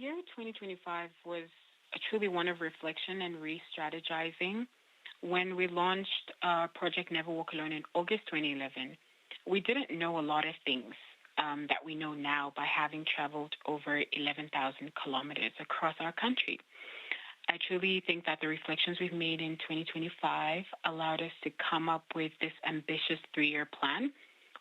year 2025 was truly one of reflection and re-strategizing. When we launched Project Never Walk Alone in August 2011, we didn't know a lot of things that we know now by having traveled over 11,000 kilometers across our country. I truly think that the reflections we've made in 2025 allowed us to come up with this ambitious 3-year plan,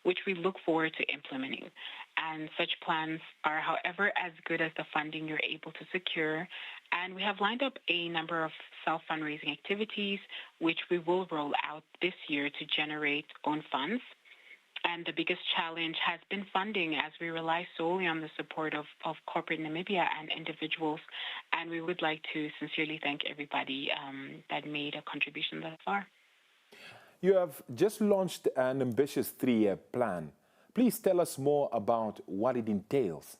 which we look forward to implementing. And such plans are, however, as good as the funding you're able to secure. And we have lined up a number of self-fundraising activities, which we will roll out this year to generate own funds. And the biggest challenge has been funding, as we rely solely on the support of corporate Namibia and individuals. And we would like to sincerely thank everybody that made a contribution thus far. You have just launched an ambitious 3-year plan. Please tell us more about what it entails.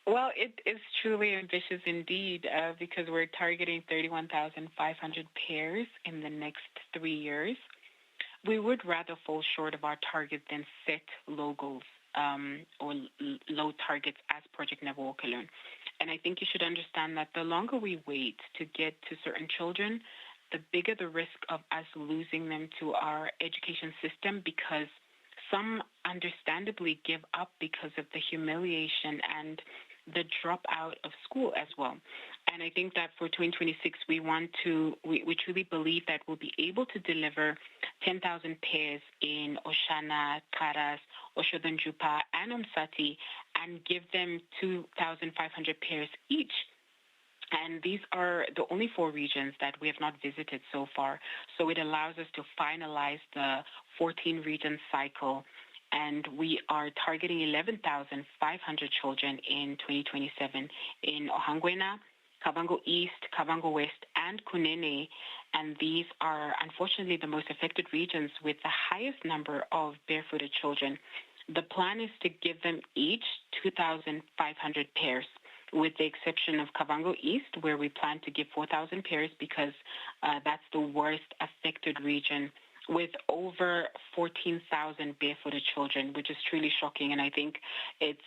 Well, it is truly ambitious indeed, because we're targeting 31,500 pairs in the next 3 years. We would rather fall short of our target than set low goals or low targets as Project Never Walk Alone. And I think you should understand that the longer we wait to get to certain children, the bigger the risk of us losing them to our education system, because some understandably give up because of the humiliation and the dropout of school as well. And I think that for 2026, we truly believe that we'll be able to deliver 10,000 pairs in Oshana, Karas, Oshodonjupa, and Umsati, and give them 2,500 pairs each. And these are the only 4 regions that we have not visited so far. So it allows us to finalize the 14-region cycle. And we are targeting 11,500 children in 2027 in Ohangwena, Kavango East, Kavango West, and Kunene. And these are, unfortunately, the most affected regions with the highest number of barefooted children. The plan is to give them each 2,500 pairs, with the exception of Kavango East, where we plan to give 4,000 pairs because that's the worst affected region, with over 14,000 barefooted children, which is truly shocking. And I think it's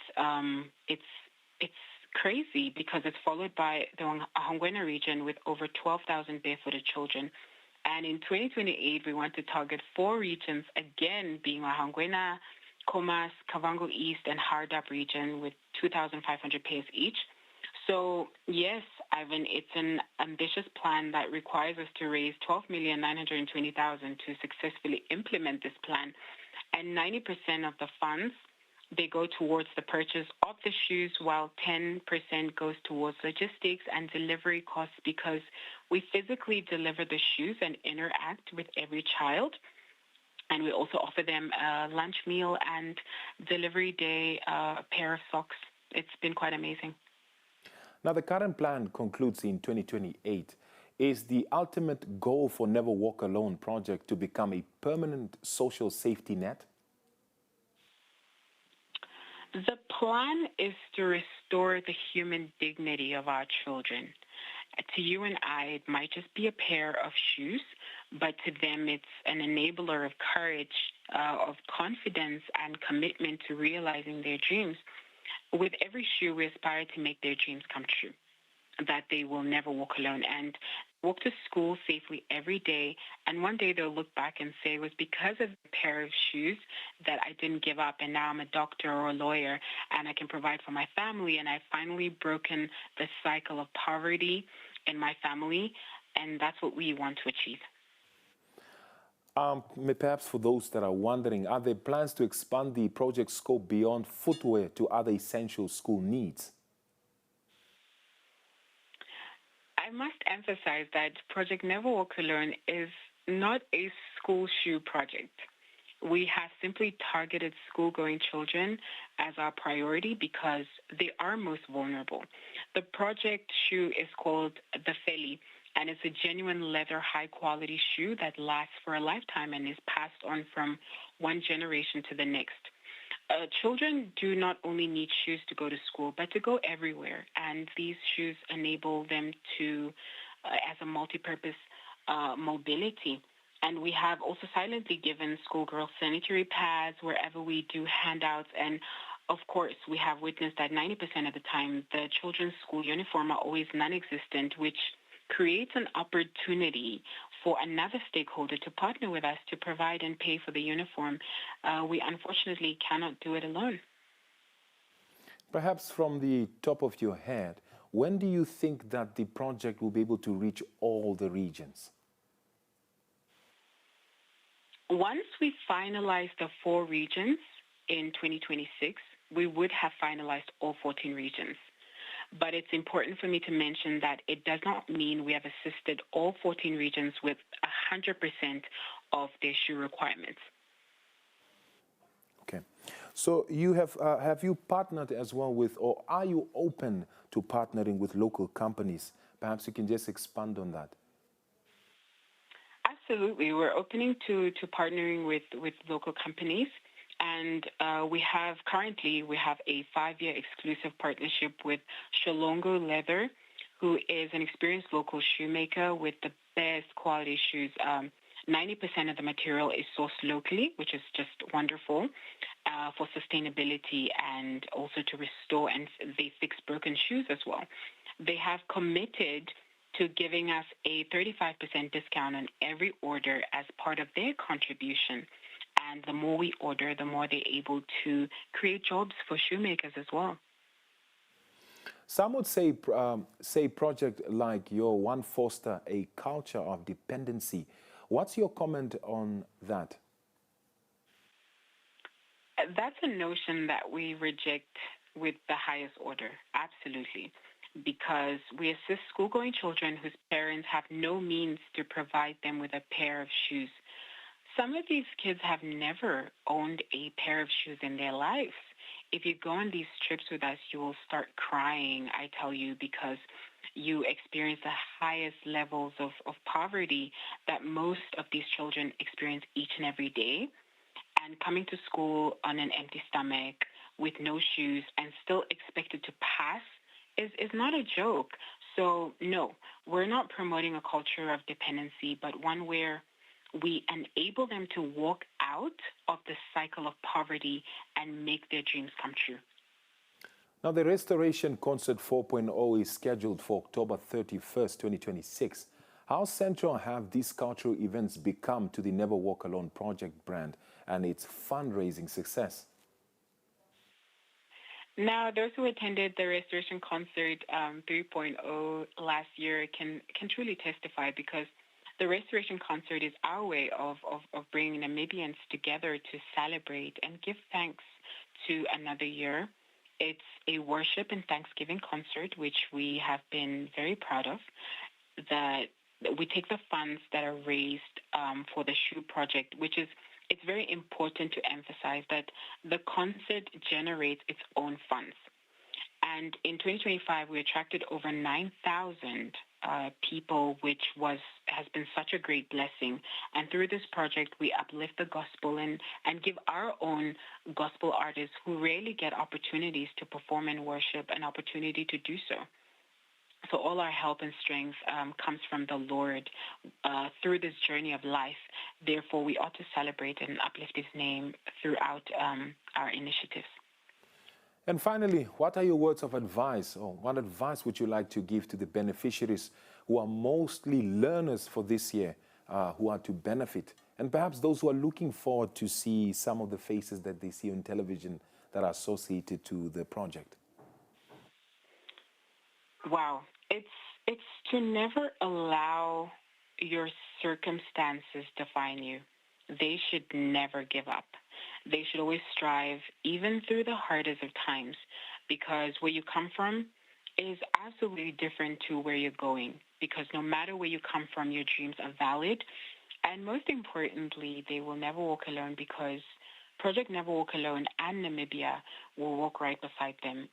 crazy because it's followed by the Ohangwena region with over 12,000 barefooted children. And in 2028, we want to target 4 regions, again being Ohangwena, Komas, Kavango East, and Hardap region with 2,500 pairs each. So yes, Ivan, it's an ambitious plan that requires us to raise 12,920,000 to successfully implement this plan. And 90% of the funds, they go towards the purchase of the shoes, while 10% goes towards logistics and delivery costs, because we physically deliver the shoes and interact with every child. And we also offer them a lunch meal and delivery day, a pair of socks. It's been quite amazing. Now, the current plan concludes in 2028. Is the ultimate goal for Never Walk Alone project to become a permanent social safety net? The plan is to restore the human dignity of our children. To you and I, it might just be a pair of shoes, but to them, it's an enabler of courage, of confidence, and commitment to realizing their dreams. With every shoe, we aspire to make their dreams come true, that they will never walk alone and walk to school safely every day. And one day they'll look back and say, it was because of a pair of shoes that I didn't give up, and now I'm a doctor or a lawyer, and I can provide for my family, and I've finally broken the cycle of poverty in my family, and that's what we want to achieve. Perhaps for those that are wondering, are there plans to expand the project scope beyond footwear to other essential school needs? I must emphasize that Project Never Walk Alone is not a school shoe project. We have simply targeted school-going children as our priority because they are most vulnerable. The project shoe is called the Feli, and it's a genuine leather high-quality shoe that lasts for a lifetime and is passed on from one generation to the next. Children do not only need shoes to go to school, but to go everywhere, and these shoes enable them to, as a multi-purpose mobility. And we have also silently given schoolgirls sanitary pads wherever we do handouts, and Of course, we have witnessed that 90% of the time, the children's school uniform are always non-existent, which creates an opportunity for another stakeholder to partner with us to provide and pay for the uniform. We unfortunately cannot do it alone. Perhaps from the top of your head, when do you think that the project will be able to reach all the regions? Once we finalize the 4 regions in 2026, we would have finalized all 14 regions. But it's important for me to mention that it does not mean we have assisted all 14 regions with 100% of their shoe requirements. Okay. So you have you partnered as well with, or are you open to partnering with local companies? Perhaps you can just expand on that. Absolutely. We're opening to partnering with local companies. And we have a 5-year exclusive partnership with Shalongo Leather, who is an experienced local shoemaker with the best quality shoes. 90% of the material is sourced locally, which is just wonderful for sustainability and also to restore, and they fix broken shoes as well. They have committed to giving us a 35% discount on every order as part of their contribution. And the more we order, the more they're able to create jobs for shoemakers as well. Some would say project like your one foster a culture of dependency. What's your comment on that? That's a notion that we reject with the highest order, absolutely, because we assist school-going children whose parents have no means to provide them with a pair of shoes. Some of these kids have never owned a pair of shoes in their lives. If you go on these trips with us, you will start crying, I tell you, because you experience the highest levels of poverty that most of these children experience each and every day. And coming to school on an empty stomach with no shoes and still expected to pass is not a joke. So, no, we're not promoting a culture of dependency, but one where we enable them to walk out of the cycle of poverty and make their dreams come true. Now, the Restoration Concert 4.0 is scheduled for October 31st, 2026. How central have these cultural events become to the Never Walk Alone project brand and its fundraising success? Now, those who attended the Restoration Concert 3.0 last year can truly testify, because the Restoration Concert is our way of bringing Namibians together to celebrate and give thanks to another year. It's a worship and thanksgiving concert, which we have been very proud of. That we take the funds that are raised for the shoe project, which is, it's very important to emphasize that the concert generates its own funds. And in 2025, we attracted over 9,000 people, which has been such a great blessing. And through this project, we uplift the gospel and give our own gospel artists who rarely get opportunities to perform and worship an opportunity to do so. So all our help and strength comes from the Lord through this journey of life. Therefore, we ought to celebrate and uplift His name throughout our initiatives. And finally, what are your words of advice, or what advice would you like to give to the beneficiaries who are mostly learners for this year, who are to benefit, and perhaps those who are looking forward to see some of the faces that they see on television that are associated to the project? Wow. It's to never allow your circumstances define you. They should never give up. They should always strive, even through the hardest of times, because where you come from is absolutely different to where you're going, because no matter where you come from, your dreams are valid. And most importantly, they will never walk alone, because Project Never Walk Alone and Namibia will walk right beside them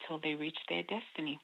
till they reach their destiny.